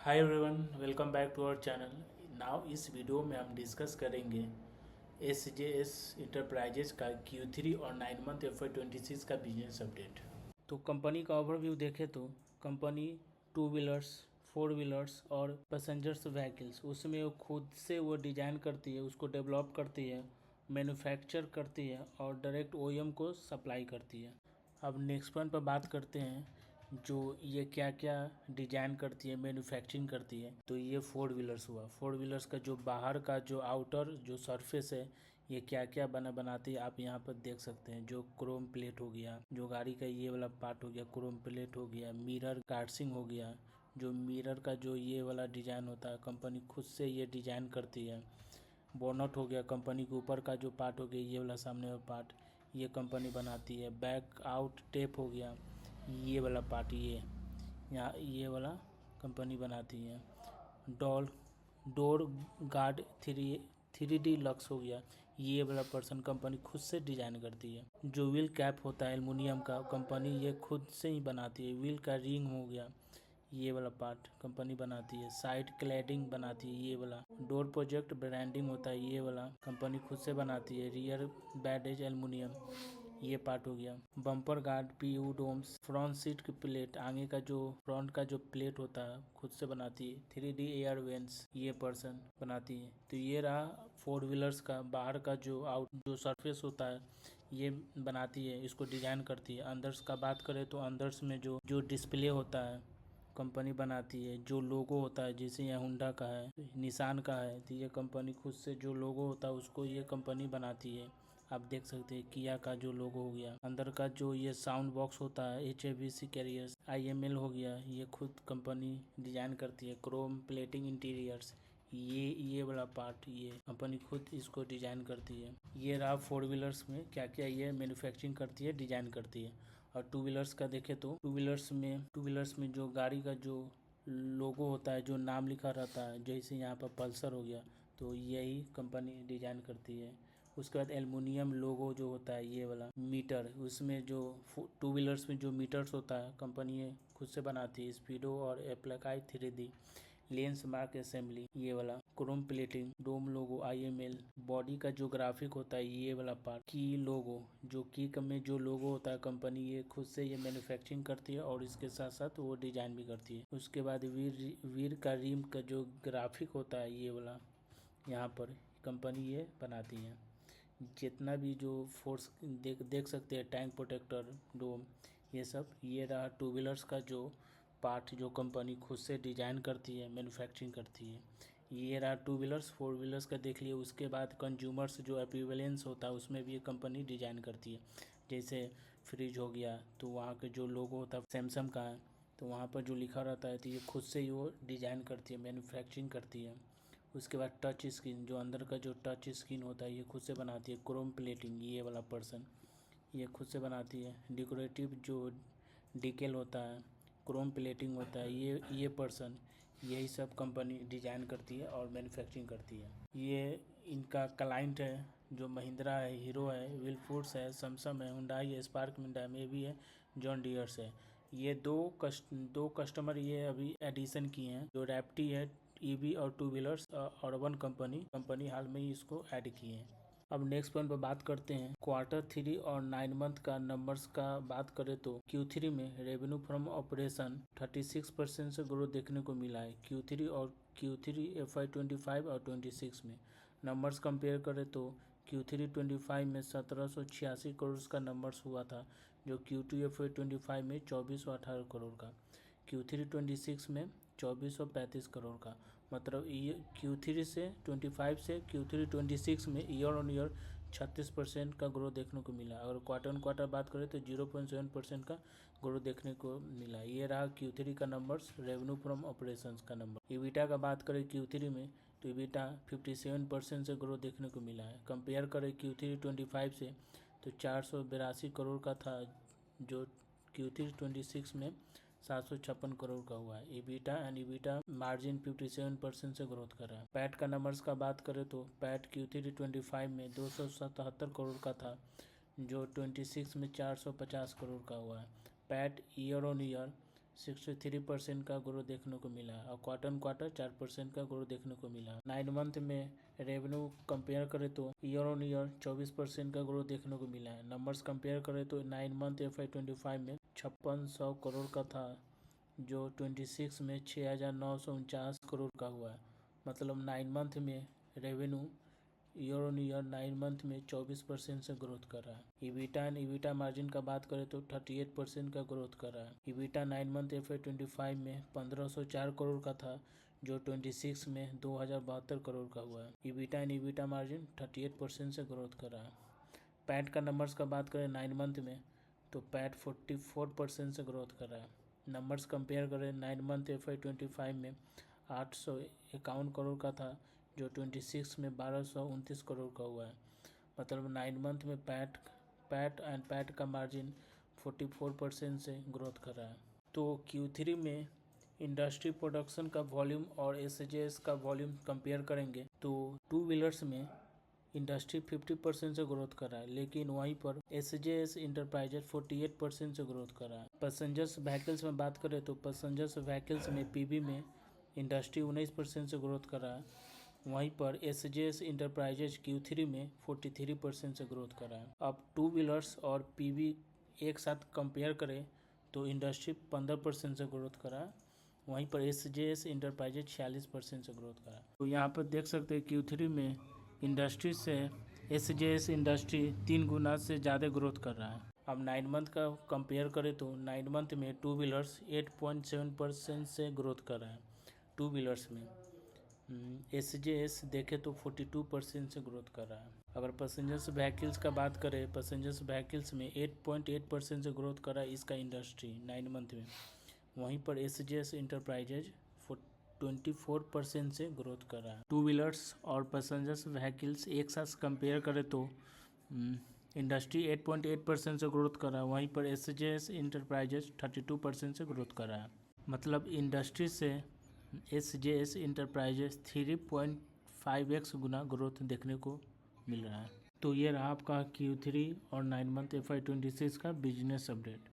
Hi everyone, welcome back to our channel. Now इस video में हम डिस्कस करेंगे एसजेएस इंटरप्राइजेज का Q3 और 9 मंथ FY26 का बिजनेस अपडेट। तो कंपनी का ओवरव्यू देखें तो company two wheelers, four wheelers और पैसेंजर्स व्हीकल्स उसमें वो खुद से वो डिज़ाइन करती है, उसको डेवलप करती है, मैन्युफैक्चर करती है और डायरेक्ट OEM को सप्लाई करती है। अब नेक्स्ट पॉइंट पर बात करते हैं जो ये क्या क्या डिजाइन करती है, मैन्युफैक्चरिंग करती है। तो ये फोर व्हीलर्स हुआ। फोर व्हीलर्स का जो बाहर का जो आउटर जो सरफेस है, ये क्या क्या बनाती है आप यहाँ पर देख सकते हैं। जो क्रोम प्लेट हो गया, जो गाड़ी का ये वाला पार्ट हो गया, क्रोम प्लेट हो गया, मिरर कार्सिंग हो गया, जो मिरर का जो ये वाला डिजाइन होता है कंपनी खुद से ये डिजाइन करती है। बोनट हो गया, कंपनी के ऊपर का जो पार्ट हो गया ये वाला सामने वाला पार्ट ये कंपनी बनाती है। बैक आउट टेप हो गया, ये वाला पार्ट ये यहाँ ये वाला कंपनी बनाती है। Door door guard three D lux हो गया, ये वाला पर्सन कंपनी खुद से डिजाइन करती है। जो व्हील कैप होता है एल्युमिनियम का, कंपनी ये खुद से ही बनाती है। व्हील का रिंग हो गया, ये वाला पार्ट कंपनी बनाती है। साइड क्लैडिंग बनाती है, ये वाला डोर प्रोजेक्ट ब्रांडिंग होता है, ये वाला कंपनी खुद से बनाती है। रियर बैडेज एल्युमिनियम, ये पार्ट हो गया। Bumper guard, PU domes, front seat की प्लेट, आगे का जो फ्रंट का जो प्लेट होता है खुद से बनाती है। 3D एयर वेंट्स ये पर्सन बनाती है। तो ये रहा फोर व्हीलर्स का बाहर का जो सरफेस होता है ये बनाती है, इसको डिजाइन करती है। अंदर्स का बात करें तो अंदर्स में जो डिस्प्ले होता है कंपनी बनाती है। जो लोगो होता है जैसे यहाँ हुंडा का है, निशान का है, तो ये कंपनी खुद से जो लोगो होता है उसको ये कंपनी बनाती है। आप देख सकते हैं किया का जो लोगो हो गया। अंदर का जो ये साउंड बॉक्स होता है HAVC कैरियर्स, IML हो गया, ये खुद कंपनी डिजाइन करती है। क्रोम प्लेटिंग इंटीरियर्स, ये वाला पार्ट ये कंपनी खुद इसको डिजाइन करती है। ये रहा फोर व्हीलर्स में क्या क्या ये मैन्युफैक्चरिंग करती है, डिजाइन करती है। और टू व्हीलर्स का देखें तो टू व्हीलर्स में जो गाड़ी का जो लोगो होता है, जो नाम लिखा रहता है, जैसे यहाँ पर पल्सर हो गया, तो यही कंपनी डिजाइन करती है। उसके बाद एल्युमिनियम लोगो जो होता है, ये वाला मीटर, उसमें जो टू व्हीलर्स में जो मीटर्स होता है कंपनी ये खुद से बनाती है। स्पीडो और एप्लाकाई 3D लेंस मार्क असेंबली, ये वाला क्रोम प्लेटिंग, डोम लोगो, IML बॉडी का जो ग्राफिक होता है, ये वाला पार्ट की लोगो, जो की में जो लोगो होता है कंपनी ये खुद से ये मैन्युफैक्चरिंग करती है और इसके साथ साथ वो डिजाइन भी करती है। उसके बाद वीर का रिम का जो ग्राफिक होता है, ये वाला यहाँ पर कंपनी ये बनाती है। जितना भी जो फोर्स देख सकते हैं, टैंक प्रोटेक्टर, डोम, ये सब ये रहा टू व्हीलर्स का जो पार्ट जो कंपनी खुद से डिजाइन करती है, मैन्युफैक्चरिंग करती है। ये रहा टू व्हीलर्स। फोर व्हीलर्स का देख लिए। उसके बाद कंज्यूमर्स जो एक्विवेलेंस होता है उसमें भी ये कंपनी डिजाइन करती है। जैसे फ्रिज हो गया तो वहाँ के जो लोगो होता है सैमसंग का है, तो वहाँ पर जो लिखा रहता है तो ये खुद से ही वो डिजाइन करती है, मैन्युफैक्चरिंग करती है। उसके बाद टच स्क्रीन, जो अंदर का जो टच स्क्रीन होता है ये खुद से बनाती है। क्रोम प्लेटिंग, ये वाला पर्सन ये खुद से बनाती है। डेकोरेटिव जो डिकेल होता है, क्रोम प्लेटिंग होता है, ये पर्सन यही सब कंपनी डिजाइन करती है और मैन्युफैक्चरिंग करती है। ये इनका क्लाइंट है जो महिंद्रा है, हीरो है, विलफूड्स है, सैमसंग है, हुंडई है, स्पार्क मिंडा में भी है, जॉन डियर्स है। ये दो कस्टमर ये अभी एडिशन किए हैं, जो रैप्टी है EV और टू व्हीलर्स अर्बन कंपनी हाल में ही इसको ऐड किए हैं। अब नेक्स्ट पॉइंट पर बात करते हैं Q3 और 9 मंथ का नंबर्स का बात करें तो Q3 में रेवेन्यू फ्रॉम ऑपरेशन 36% से ग्रोथ देखने को मिला है। Q3 FY25 और 26 में नंबर्स कंपेयर करें तो Q3 25 में 1786 करोड़ का नंबर्स हुआ था, जो Q2 FY25 में 2418 करोड़ का, Q3 26 में 2435 करोड़ का। मतलब ये Q3 से 25 से Q3 26 में ईयर ऑन ईयर 36% का ग्रोथ देखने को मिला। अगर क्वार्टर ऑन क्वार्टर बात करें तो 0.7% का ग्रोथ देखने को मिला। ये रहा Q3 का नंबर्स, रेवेन्यू फ्रॉम ऑपरेशंस का नंबर। ईबिटा का बात करें Q3 में तो ईबिटा 57% से ग्रोथ देखने को मिला है। कंपेयर करें Q3 25 से तो 482 करोड़ का था, जो Q3 26 में 756 करोड़ का हुआ है। ईबिटा मार्जिन 57% से ग्रोथ कर रहा है। पैट का नंबर्स का बात करें तो पैट Q3 25 में 277 करोड़ का था, जो 26 में 450 करोड़ का हुआ है। पैट ईयर ऑन ईयर 63% का ग्रोथ देखने को मिला और क्वार्टर 4% का ग्रोथ देखने को मिला। 9 मंथ में रेवेन्यू कंपेयर करें तो ईयर ऑन ईयर 24% का ग्रोथ देखने को मिला है। नंबर्स कंपेयर करें तो 9 मंथ FY25 में 5600 करोड़ का था, जो 26 में 6949 करोड़ का हुआ है। मतलब 9 मंथ में revenue year on year 9 month में 24% से ग्रोथ कर रहा है। ईबिटा मार्जिन का बात करें तो 38% का ग्रोथ कर रहा है। ईबिटा 9 मंथ FY25 में 1504 करोड़ का था, जो 26 में 2072 करोड़ का हुआ है। ईबिटा मार्जिन 38% से ग्रोथ कर रहा है। पैट का नंबर्स का बात करें 9 मंथ में तो पैट 44% से ग्रोथ कर रहा है। नंबर्स कंपेयर करें 9 मंथ FY25 में 851 करोड़ का था, जो 26 में 1229 करोड़ का हुआ है। मतलब 9 मंथ में पैट का मार्जिन 44% से ग्रोथ कर रहा है। तो Q3 में इंडस्ट्री प्रोडक्शन का वॉल्यूम और SJS का वॉल्यूम कंपेयर करेंगे तो टू व्हीलर्स में इंडस्ट्री 50% से ग्रोथ कर रहा है, लेकिन वहीं पर SJS इंटरप्राइजेज 48% से ग्रोथ कर रहा है। पैसेंजर्स व्हीकल्स में बात करें तो पैसेंजर्स व्हीकल्स में PV में इंडस्ट्री 19% से ग्रोथ कर रहा है, वहीं पर SJS इंटरप्राइजेज Q3 में 43% से ग्रोथ कर रहा है। अब टू व्हीलर्स और PV एक साथ कंपेयर करें तो इंडस्ट्री 15% से ग्रोथ कर रहा है, वहीं पर SJS इंटरप्राइजेज 46% से ग्रोथ कर रहा है। तो यहाँ पर देख सकते हैं Q3 में इंडस्ट्री से SJS इंडस्ट्री 3 गुना से ज़्यादा ग्रोथ कर रहा है। अब 9 मंथ का कंपेयर करें तो 9 मंथ में टू व्हीलर्स 8.7% से ग्रोथ कर रहा है। टू व्हीलर्स में SJS देखें तो 42% से ग्रोथ कर रहा है। अगर पैसेंजर्स व्हीकल्स का बात करें, पैसेंजर्स व्हीकल्स में 8.8% से ग्रोथ कर रहा है इसका इंडस्ट्री 9 मंथ में, वहीं पर SJS इंटरप्राइजेज 24% से ग्रोथ कर रहा है। टू व्हीलर्स और पैसेंजर्स व्हीकल्स एक साथ कंपेयर करें तो इंडस्ट्री 8.8% से ग्रोथ कर रहा है, वहीं पर SJS इंटरप्राइजेज 32% से ग्रोथ कर रहा है। मतलब इंडस्ट्री से SJS इंटरप्राइजेज 3.5x गुना ग्रोथ देखने को मिल रहा है। तो ये रहा आपका Q3 और 9 मंथ FY26 का बिजनेस अपडेट।